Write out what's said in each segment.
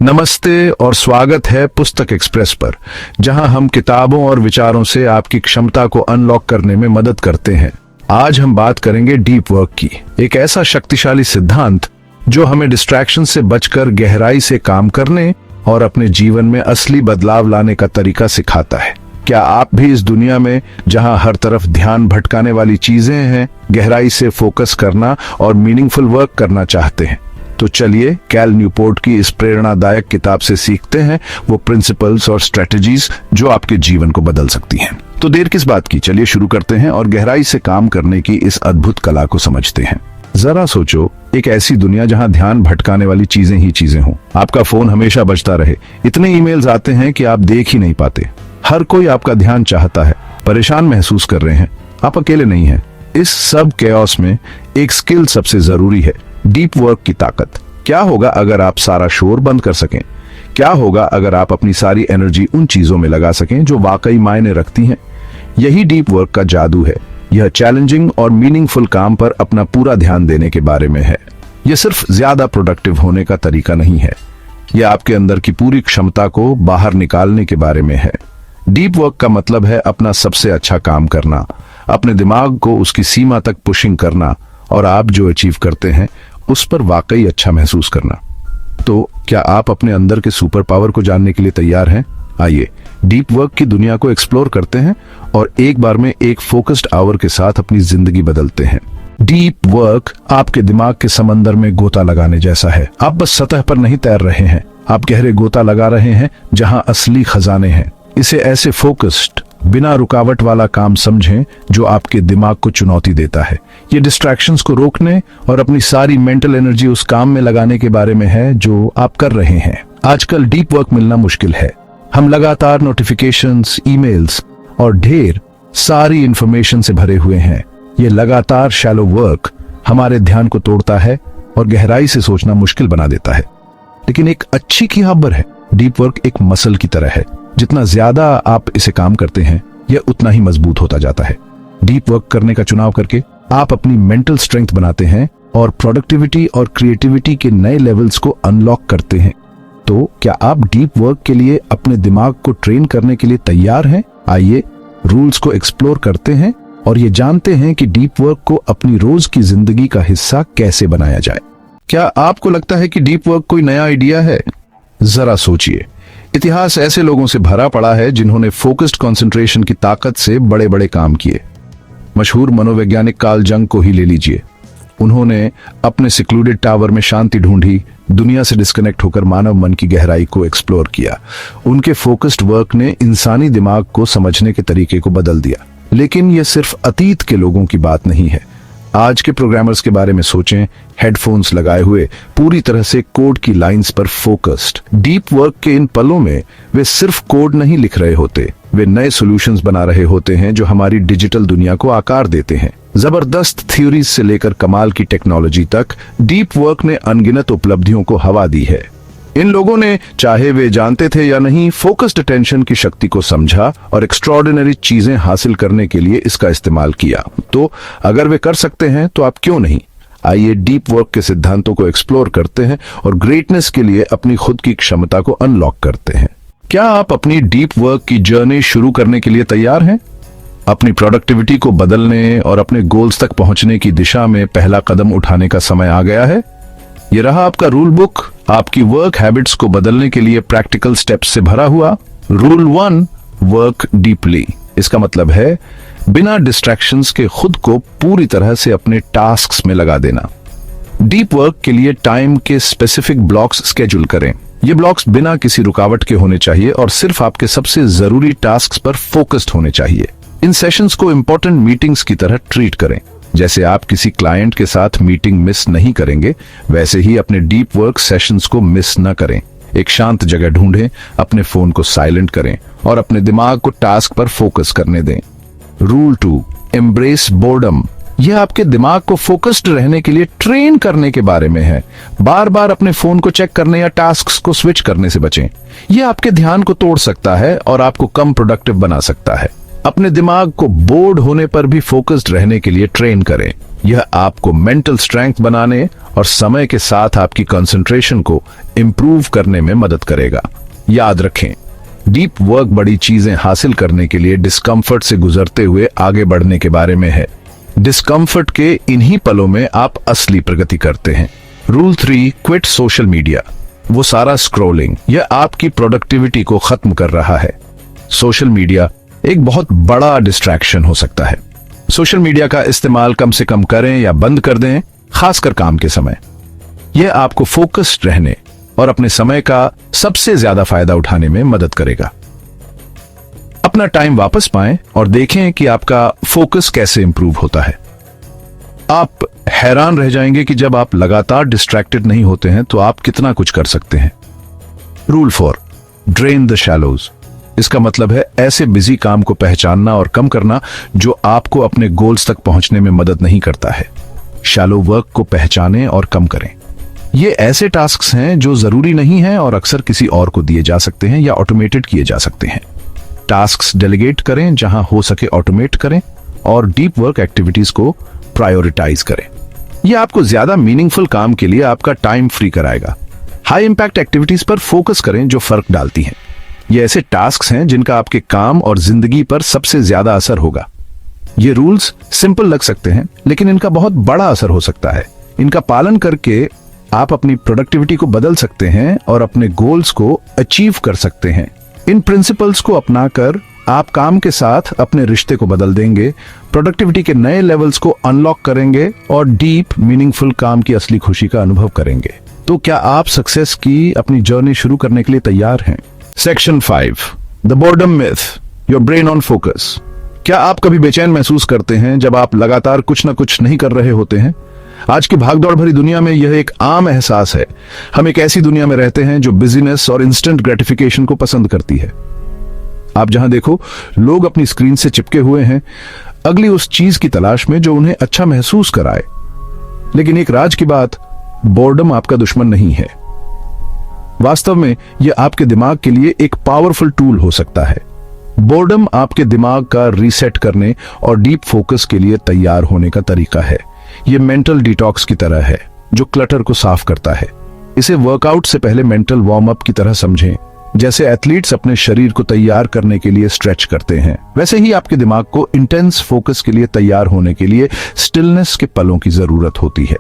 नमस्ते और स्वागत है पुस्तक एक्सप्रेस पर, जहां हम किताबों और विचारों से आपकी क्षमता को अनलॉक करने में मदद करते हैं। आज हम बात करेंगे डीप वर्क की, एक ऐसा शक्तिशाली सिद्धांत जो हमें डिस्ट्रैक्शन से बचकर गहराई से काम करने और अपने जीवन में असली बदलाव लाने का तरीका सिखाता है। क्या आप भी इस दुनिया में जहां हर तरफ ध्यान भटकाने वाली चीजें हैं, गहराई से फोकस करना और मीनिंगफुल वर्क करना चाहते हैं? तो चलिए कैल न्यूपोर्ट की इस प्रेरणादायक किताब से सीखते हैं वो प्रिंसिपल्स और स्ट्रेटजीज जो आपके जीवन को बदल सकती हैं। तो देर किस बात की, चलिए शुरू करते हैं और गहराई से काम करने की इस अद्भुत कला को समझते हैं। जरा सोचो, एक ऐसी दुनिया जहां ध्यान भटकाने वाली चीजें ही चीजें हों, आपका फोन हमेशा बजता रहे, इतने ईमेल्स आते हैं कि आप देख ही नहीं पाते, हर कोई आपका ध्यान चाहता है, परेशान महसूस कर रहे हैं, आप अकेले नहीं हैं। इस सब कैओस में एक स्किल सबसे जरूरी है, डीप वर्क की ताकत। क्या होगा अगर आप सारा शोर बंद कर सकें? क्या होगा अगर आप अपनी सारी एनर्जी उन चीजों में लगा सकें जो वाकई मायने रखती हैं? यही डीप वर्क का जादू है। यह चैलेंजिंग और मीनिंगफुल काम पर अपना पूरा ध्यान देने के बारे में है। यह सिर्फ ज्यादा प्रोडक्टिव होने का तरीका नहीं है, यह आपके अंदर की पूरी क्षमता को बाहर निकालने के बारे में है। डीप वर्क का मतलब है अपना सबसे अच्छा काम करना, अपने दिमाग को उसकी सीमा तक पुशिंग करना और आप जो अचीव करते हैं उस पर वाकई अच्छा महसूस करना। तो क्या आप अपने अंदर के सुपर पावर को जानने के लिए तैयार हैं? आइए डीप वर्क की दुनिया को एक्सप्लोर करते हैं और एक बार में एक फोकस्ड आवर के साथ अपनी जिंदगी बदलते हैं। डीप वर्क आपके दिमाग के समंदर में गोता लगाने जैसा है। आप बस सतह पर नहीं तैर रहे हैं, आप गहरे गोता लगा रहे हैं जहां असली खजाने हैं। इसे ऐसे फोकस्ड, बिना रुकावट वाला काम समझें जो आपके दिमाग को चुनौती देता है। ये डिस्ट्रैक्शंस को रोकने और अपनी सारी मेंटल एनर्जी उस काम में लगाने के बारे में है जो आप कर रहे हैं। आजकल डीप वर्क मिलना मुश्किल है। हम लगातार नोटिफिकेशंस, ईमेल्स और ढेर सारी इंफॉर्मेशन से भरे हुए हैं। ये लगातार शैलो वर्क हमारे ध्यान को तोड़ता है और गहराई से सोचना मुश्किल बना देता है। लेकिन एक अच्छी खबर है, डीप वर्क एक मसल की तरह है। जितना ज्यादा आप इसे काम करते हैं, यह उतना ही मजबूत होता जाता है। डीप वर्क करने का चुनाव करके आप अपनी मेंटल स्ट्रेंथ बनाते हैं और प्रोडक्टिविटी और क्रिएटिविटी के नए लेवल्स को अनलॉक करते हैं। तो क्या आप डीप वर्क के लिए अपने दिमाग को ट्रेन करने के लिए तैयार हैं? आइए रूल्स को एक्सप्लोर करते हैं और ये जानते हैं कि डीप वर्क को अपनी रोज की जिंदगी का हिस्सा कैसे बनाया जाए। क्या आपको लगता है कि डीप वर्क कोई नया आइडिया है? जरा सोचिए, इतिहास ऐसे लोगों से भरा पड़ा है जिन्होंने फोकस्ड कंसंट्रेशन की ताकत से बड़े बड़े काम किए। मशहूर मनोवैज्ञानिक कार्ल जंग को ही ले लीजिए। उन्होंने अपने सिक्लूडेड टावर में शांति ढूंढी, दुनिया से डिस्कनेक्ट होकर मानव मन की गहराई को एक्सप्लोर किया। उनके फोकस्ड वर्क ने इंसानी दिमाग को समझने के तरीके को बदल दिया। लेकिन यह सिर्फ अतीत के लोगों की बात नहीं है। आज के प्रोग्रामर्स के बारे में सोचें, हेडफोन्स लगाए हुए, पूरी तरह से कोड की लाइंस पर फोकस्ड। डीप वर्क के इन पलों में वे सिर्फ कोड नहीं लिख रहे होते, वे नए सॉल्यूशंस बना रहे होते हैं जो हमारी डिजिटल दुनिया को आकार देते हैं। जबरदस्त थ्योरीज से लेकर कमाल की टेक्नोलॉजी तक डीप वर्क ने अनगिनत उपलब्धियों को हवा दी है। इन लोगों ने, चाहे वे जानते थे या नहीं, फोकस्ड अटेंशन की शक्ति को समझा और एक्स्ट्राऑर्डिनरी चीजें हासिल करने के लिए इसका इस्तेमाल किया। तो अगर वे कर सकते हैं तो आप क्यों नहीं? आइए डीप वर्क के सिद्धांतों को एक्सप्लोर करते हैं और ग्रेटनेस के लिए अपनी खुद की क्षमता को अनलॉक करते हैं। क्या आप अपनी डीप वर्क की जर्नी शुरू करने के लिए तैयार हैं? अपनी प्रोडक्टिविटी को बदलने और अपने गोल्स तक पहुंचने की दिशा में पहला कदम उठाने का समय आ गया है। यह रहा आपका रूल बुक, आपकी वर्क हैबिट्स को बदलने के लिए प्रैक्टिकल स्टेप्स से भरा हुआ। Rule 1, work deeply. इसका मतलब है बिना डिस्ट्रैक्शंस के खुद को पूरी तरह से अपने टास्क्स में लगा देना। डीप वर्क के लिए टाइम के स्पेसिफिक ब्लॉक्स स्केड्यूल करें। ये ब्लॉक्स बिना किसी रुकावट के होने चाहिए और सिर्फ आपके सबसे जरूरी टास्क्स पर फोकस्ड होने चाहिए। इन सेशंस को इंपॉर्टेंट मीटिंग्स की तरह ट्रीट करें। जैसे आप किसी क्लाइंट के साथ मीटिंग मिस नहीं करेंगे, वैसे ही अपने डीप वर्क सेशंस को मिस न करें। एक शांत जगह ढूंढें, अपने फोन को साइलेंट करें और अपने दिमाग को टास्क पर फोकस करने दें। Rule 2, embrace boredom. यह आपके दिमाग को फोकस्ड रहने के लिए ट्रेन करने के बारे में है। बार बार अपने फोन को चेक करने या टास्क्स को स्विच करने से बचें। यह आपके ध्यान को तोड़ सकता है और आपको कम प्रोडक्टिव बना सकता है। अपने दिमाग को बोर्ड होने पर भी फोकस्ड रहने के लिए ट्रेन करें। यह आपको मेंटल स्ट्रेंथ बनाने और समय के साथ आपकी कंसंट्रेशन को इंप्रूव करने में मदद करेगा। याद रखें, डीप वर्क बड़ी चीजें हासिल करने के लिए डिस्कम्फर्ट से गुजरते हुए आगे बढ़ने के बारे में है। डिस्कम्फर्ट के इन्हीं पलों में आप असली प्रगति करते हैं। Rule 3, quit social media. वो सारा स्क्रॉलिंग, यह आपकी प्रोडक्टिविटी को खत्म कर रहा है। सोशल मीडिया एक बहुत बड़ा डिस्ट्रैक्शन हो सकता है। सोशल मीडिया का इस्तेमाल कम से कम करें या बंद कर दें, खासकर काम के समय। यह आपको फोकस्ड रहने और अपने समय का सबसे ज्यादा फायदा उठाने में मदद करेगा। अपना टाइम वापस पाएं और देखें कि आपका फोकस कैसे इंप्रूव होता है। आप हैरान रह जाएंगे कि जब आप लगातार डिस्ट्रैक्टेड नहीं होते हैं तो आप कितना कुछ कर सकते हैं। Rule 4, drain the shallows. इसका मतलब है ऐसे बिजी काम को पहचानना और कम करना जो आपको अपने गोल्स तक पहुंचने में मदद नहीं करता है। शैलो वर्क को पहचानें और कम करें। ये ऐसे टास्क्स हैं जो जरूरी नहीं हैं और अक्सर किसी और को दिए जा सकते हैं या ऑटोमेटेड किए जा सकते हैं। टास्क्स डेलीगेट करें, जहां हो सके ऑटोमेट करें और डीप वर्क एक्टिविटीज को प्रायोरिटाइज करें। यह आपको ज्यादा मीनिंगफुल काम के लिए आपका टाइम फ्री कराएगा। हाई इंपैक्ट एक्टिविटीज पर फोकस करें जो फर्क डालती हैं। ये ऐसे टास्क्स हैं जिनका आपके काम और जिंदगी पर सबसे ज्यादा असर होगा। ये रूल्स सिंपल लग सकते हैं, लेकिन इनका बहुत बड़ा असर हो सकता है। इनका पालन करके आप अपनी प्रोडक्टिविटी को बदल सकते हैं और अपने गोल्स को अचीव कर सकते हैं। इन प्रिंसिपल्स को अपनाकर आप काम के साथ अपने रिश्ते को बदल देंगे, प्रोडक्टिविटी के नए लेवल्स को अनलॉक करेंगे और डीप मीनिंगफुल काम की असली खुशी का अनुभव करेंगे। तो क्या आप सक्सेस की अपनी जर्नी शुरू करने के लिए तैयार हैं? Section 5, the boredom myth, your brain on focus. क्या आप कभी बेचैन महसूस करते हैं जब आप लगातार कुछ ना कुछ नहीं कर रहे होते हैं? आज की भागदौड़ भरी दुनिया में यह एक आम एहसास है। हम एक ऐसी दुनिया में रहते हैं जो बिजीनेस और इंस्टेंट ग्रेटिफिकेशन को पसंद करती है। आप जहां देखो, लोग अपनी स्क्रीन से चिपके हुए हैं, अगली उस चीज की तलाश में जो उन्हें अच्छा महसूस कराए। लेकिन एक राज की बात, बोर्डम आपका दुश्मन नहीं है। वास्तव में यह आपके दिमाग के लिए एक पावरफुल टूल हो सकता है। बोर्डम आपके दिमाग का रीसेट करने और डीप फोकस के लिए तैयार होने का तरीका है। यह मेंटल डिटॉक्स की तरह है जो क्लटर को साफ करता है। इसे वर्कआउट से पहले मेंटल वार्म अप की तरह समझें। जैसे एथलीट्स अपने शरीर को तैयार करने के लिए स्ट्रेच करते हैं, वैसे ही आपके दिमाग को इंटेंस फोकस के लिए तैयार होने के लिए स्टिलनेस के पलों की जरूरत होती है।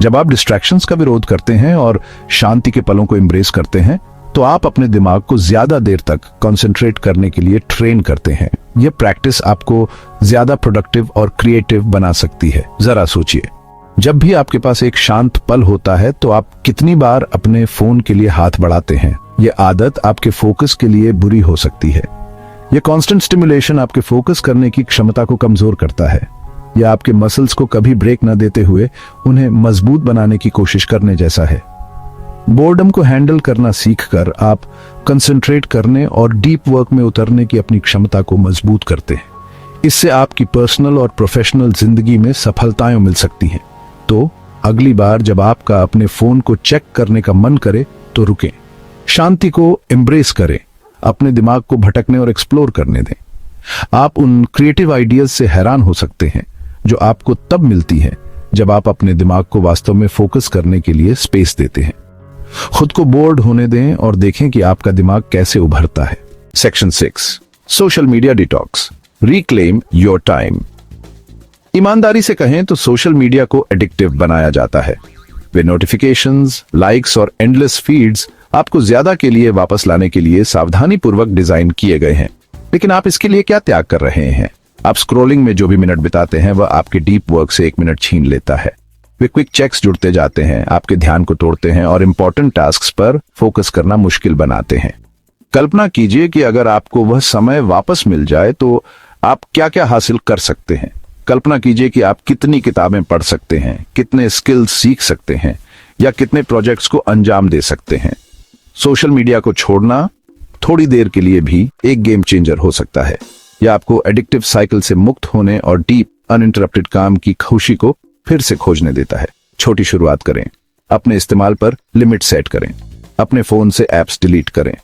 जब आप डिस्ट्रैक्शंस का विरोध करते हैं और शांति के पलों को एम्ब्रेस करते हैं, तो आप अपने दिमाग को ज्यादा देर तक कंसंट्रेट करने के लिए ट्रेन करते हैं। यह प्रैक्टिस आपको ज्यादा प्रोडक्टिव और क्रिएटिव बना सकती है। जरा सोचिए, जब भी आपके पास एक शांत पल होता है तो आप कितनी बार अपने फोन के लिए हाथ बढ़ाते हैं। यह आदत आपके फोकस के लिए बुरी हो सकती है। यह कांस्टेंट स्टिमुलेशन आपके फोकस करने की क्षमता को कमजोर करता है। यह आपके मसल्स को कभी ब्रेक न देते हुए उन्हें मजबूत बनाने की कोशिश करने जैसा है। बोर्डम को हैंडल करना सीखकर आप कंसंट्रेट करने और डीप वर्क में उतरने की अपनी क्षमता को मजबूत करते हैं। इससे आपकी पर्सनल और प्रोफेशनल जिंदगी में सफलताएं मिल सकती हैं। तो अगली बार जब आपका अपने फोन को चेक करने का मन करे तो रुकें, शांति को एम्ब्रेस करें, अपने दिमाग को भटकने और एक्सप्लोर करने दें। आप उन क्रिएटिव आइडियाज से हैरान हो सकते हैं जो आपको तब मिलती हैं जब आप अपने दिमाग को वास्तव में फोकस करने के लिए स्पेस देते हैं। खुद को बोर्ड होने दें और देखें कि आपका दिमाग कैसे उभरता है। Section 6, social media detox, reclaim your time. ईमानदारी से कहें तो सोशल मीडिया को एडिक्टिव बनाया जाता है। वे नोटिफिकेशंस, लाइक्स और एंडलेस फीड्स आपको ज्यादा के लिए वापस लाने के लिए सावधानी पूर्वक डिजाइन किए गए हैं। लेकिन आप इसके लिए क्या त्याग कर रहे हैं? आप स्क्रोलिंग में जो भी मिनट बिताते हैं वह आपके डीप वर्क से 1 मिनट छीन लेता है। वे क्विक चेक्स जुड़ते जाते हैं, आपके ध्यान को तोड़ते हैं और इंपॉर्टेंट टास्क्स पर फोकस करना मुश्किल बनाते हैं। कल्पना कीजिए कि अगर आपको वह समय वापस मिल जाए तो आप क्या क्या हासिल कर सकते हैं। कल्पना कीजिए कि आप कितनी किताबें पढ़ सकते हैं, कितने स्किल्स सीख सकते हैं या कितने प्रोजेक्ट्स को अंजाम दे सकते हैं। सोशल मीडिया को छोड़ना थोड़ी देर के लिए भी एक गेम चेंजर हो सकता है। यह आपको एडिक्टिव साइकिल से मुक्त होने और डीप अनइंटरप्टेड काम की खुशी को फिर से खोजने देता है। छोटी शुरुआत करें, अपने इस्तेमाल पर लिमिट सेट करें, अपने फोन से एप्स डिलीट करें।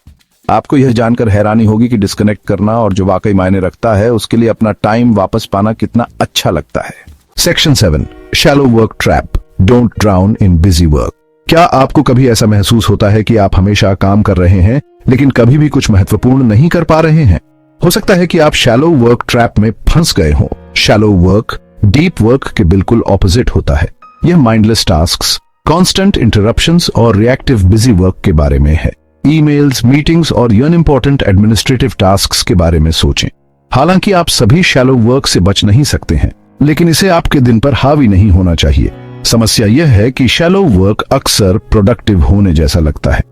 आपको यह जानकर हैरानी होगी कि डिस्कनेक्ट करना और जो वाकई मायने रखता है उसके लिए अपना टाइम वापस पाना कितना अच्छा लगता है। Section 7, shallow work trap, don't drown in busy work. क्या आपको कभी ऐसा महसूस होता है कि आप हमेशा काम कर रहे हैं लेकिन कभी भी कुछ महत्वपूर्ण नहीं कर पा रहे हैं? हो सकता है कि आप शैलो वर्क ट्रैप में फंस गए हों। शैलो वर्क डीप वर्क के बिल्कुल ऑपोजिट होता है। यह माइंडलेस टास्क्स, कांस्टेंट इंटरप्शंस और रिएक्टिव बिजी वर्क के बारे में है। ईमेल्स, मीटिंग्स और अनइम्पोर्टेंट एडमिनिस्ट्रेटिव टास्क्स के बारे में सोचें। हालांकि आप सभी शैलो वर्क से बच नहीं सकते हैं, लेकिन इसे आपके दिन पर हावी नहीं होना चाहिए। समस्या यह है कि शैलो वर्क अक्सर प्रोडक्टिव होने जैसा लगता है।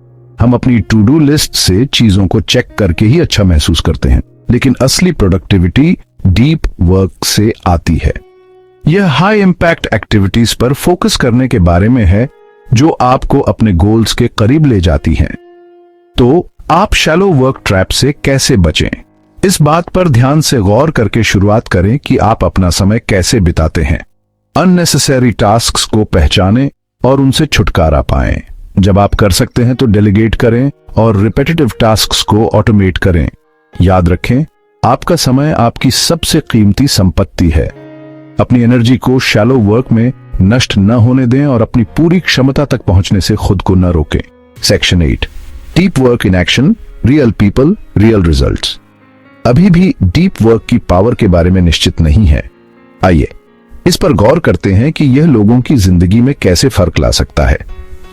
हम अपनी टू डू लिस्ट से चीजों को चेक करके ही अच्छा महसूस करते हैं, लेकिन असली प्रोडक्टिविटी डीप वर्क से आती है। यह हाई इंपैक्ट एक्टिविटीज पर फोकस करने के बारे में है जो आपको अपने गोल्स के करीब ले जाती हैं। तो आप शैलो वर्क ट्रैप से कैसे बचें? इस बात पर ध्यान से गौर करके शुरुआत करें कि आप अपना समय कैसे बिताते हैं। अननेसेसरी टास्क्स को पहचानें और उनसे छुटकारा पाएं। जब आप कर सकते हैं तो डेलीगेट करें और रिपीटेटिव टास्क्स को ऑटोमेट करें। याद रखें, आपका समय आपकी सबसे कीमती संपत्ति है। अपनी एनर्जी को शैलो वर्क में नष्ट न होने दें और अपनी पूरी क्षमता तक पहुंचने से खुद को न रोकें। Section 8, deep work in action, real people, real results. अभी भी डीप वर्क की पावर के बारे में निश्चित नहीं है। आइए इस पर गौर करते हैं कि यह लोगों की जिंदगी में कैसे फर्क ला सकता है।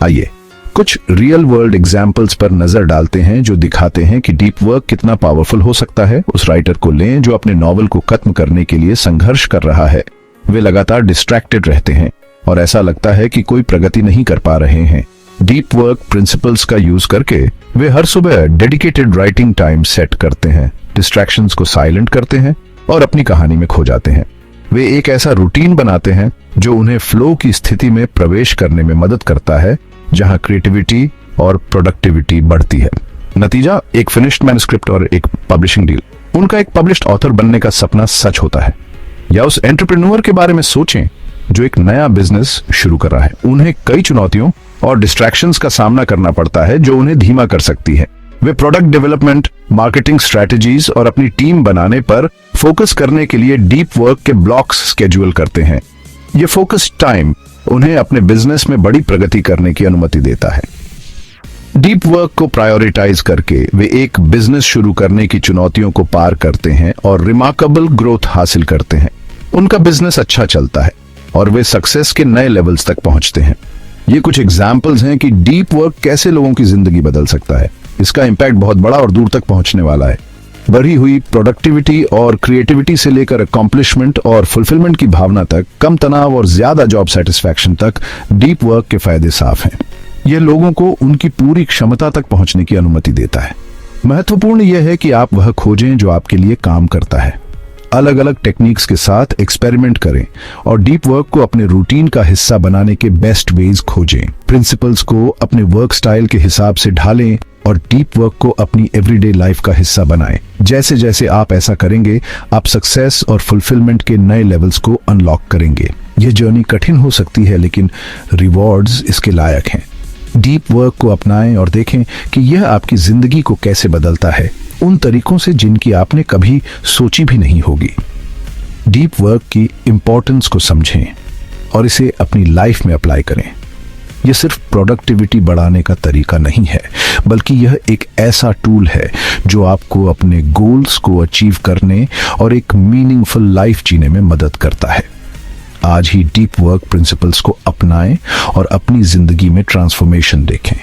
आइए कुछ रियल वर्ल्ड एग्जाम्पल्स पर नजर डालते हैं जो दिखाते हैं कि डीप वर्क कितना पावरफुल हो सकता है। उस राइटर को लें जो अपने नॉवल को खत्म करने के लिए संघर्ष कर रहा है। वे लगातार डिस्ट्रैक्टेड रहते हैं और ऐसा लगता है कि कोई प्रगति नहीं कर पा रहे हैं। डीप वर्क प्रिंसिपल्स का यूज करके वे हर सुबह डेडिकेटेड राइटिंग टाइम सेट करते हैं, डिस्ट्रैक्शंस को साइलेंट करते हैं और अपनी कहानी में खो जाते हैं। वे एक ऐसा रूटीन बनाते हैं जो उन्हें फ्लो की स्थिति में प्रवेश करने में मदद करता है, जहां क्रिएटिविटी और प्रोडक्टिविटी बढ़ती है। नतीजा एक फिनिश्ड मैन्युस्क्रिप्ट और एक पब्लिशिंग डील। उनका एक पब्लिश्ड ऑथर बनने का सपना सच होता है। या उस एंटरप्रेन्योर के बारे में सोचें जो एक नया बिजनेस शुरू कर रहा है। उन्हें कई चुनौतियों और डिस्ट्रैक्शंस का सामना करना पड़ता है जो उन्हें धीमा कर सकती है। वे प्रोडक्ट डेवलपमेंट, मार्केटिंग स्ट्रेटजीज और अपनी टीम बनाने पर फोकस करने के लिए डीप वर्क के ब्लॉक्स स्केड्यूल करते हैं। ये फोकस टाइम उन्हें अपने बिजनेस में बड़ी प्रगति करने की अनुमति देता है। डीप वर्क को प्रायोरिटाइज करके वे एक बिजनेस शुरू करने की चुनौतियों को पार करते हैं और रिमार्केबल ग्रोथ हासिल करते हैं। उनका बिजनेस अच्छा चलता है और वे सक्सेस के नए लेवल्स तक पहुंचते हैं। ये कुछ एग्जाम्पल्स हैं कि डीप वर्क कैसे लोगों की जिंदगी बदल सकता है। इसका इंपैक्ट बहुत बड़ा और दूर तक पहुंचने वाला है। बढ़ी हुई प्रोडक्टिविटी और क्रिएटिविटी से लेकर अकॉम्प्लिशमेंट और फुलफिलमेंट की भावना तक, कम तनाव और ज्यादा जॉब सेटिस्फैक्शन तक, डीप वर्क के फायदे साफ हैं। यह लोगों को उनकी पूरी क्षमता तक पहुंचने की अनुमति देता है। महत्वपूर्ण यह है कि आप वह खोजें जो आपके लिए काम करता है। अलग अलग टेक्निक्स के साथ एक्सपेरिमेंट करें और डीप वर्क को अपने रूटीन का हिस्सा बनाने के बेस्ट वेज खोजें। प्रिंसिपल्स को अपने वर्क स्टाइल के हिसाब से ढालें और डीप वर्क को अपनी एवरीडे लाइफ का हिस्सा बनाएं। जैसे जैसे आप ऐसा करेंगे, आप सक्सेस और फुलफिलमेंट के नए लेवल्स को अनलॉक करेंगे। यह जर्नी कठिन हो सकती है, लेकिन रिवॉर्ड्स इसके लायक हैं। डीप वर्क को अपनाएं और देखें कि यह आपकी जिंदगी को कैसे बदलता है, उन तरीकों से जिनकी आपने कभी सोची भी नहीं होगी। डीप वर्क की इंपॉर्टेंस को समझें और इसे अपनी लाइफ में अप्लाई करें। यह सिर्फ प्रोडक्टिविटी बढ़ाने का तरीका नहीं है, बल्कि यह एक ऐसा टूल है जो आपको अपने गोल्स को अचीव करने और एक मीनिंगफुल लाइफ जीने में मदद करता है। आज ही डीप वर्क प्रिंसिपल्स को अपनाएं और अपनी जिंदगी में ट्रांसफॉर्मेशन देखें।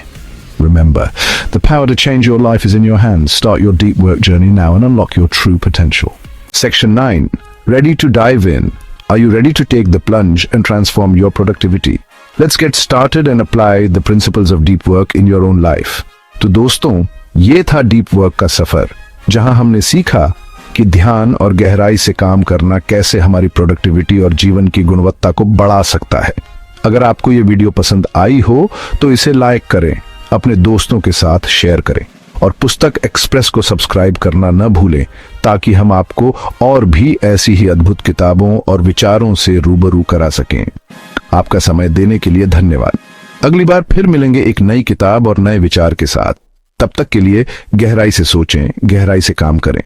Remember, the power to change your life is in your hands. Start your deep work journey now and unlock your true potential. Section 9. Ready to dive in. Are you ready to take the plunge and transform your productivity? Let's get started and apply the principles of deep work in your own life. तो दोस्तों, ये था deep work का सफर, जहां हमने सीखा कि ध्यान और गहराई से काम करना कैसे हमारी प्रोडक्टिविटी और जीवन की गुणवत्ता को बढ़ा सकता है। अगर आपको ये वीडियो पसंद आई हो तो इसे लाइक करें, अपने दोस्तों के साथ शेयर करें और पुस्तक एक्सप्रेस को सब्सक्राइब करना न भूलें, ताकि हम आपको और भी ऐसी ही अद्भुत किताबों और विचारों से रूबरू करा सकें। आपका समय देने के लिए धन्यवाद। अगली बार फिर मिलेंगे एक नई किताब और नए विचार के साथ। तब तक के लिए गहराई से सोचें, गहराई से काम करें।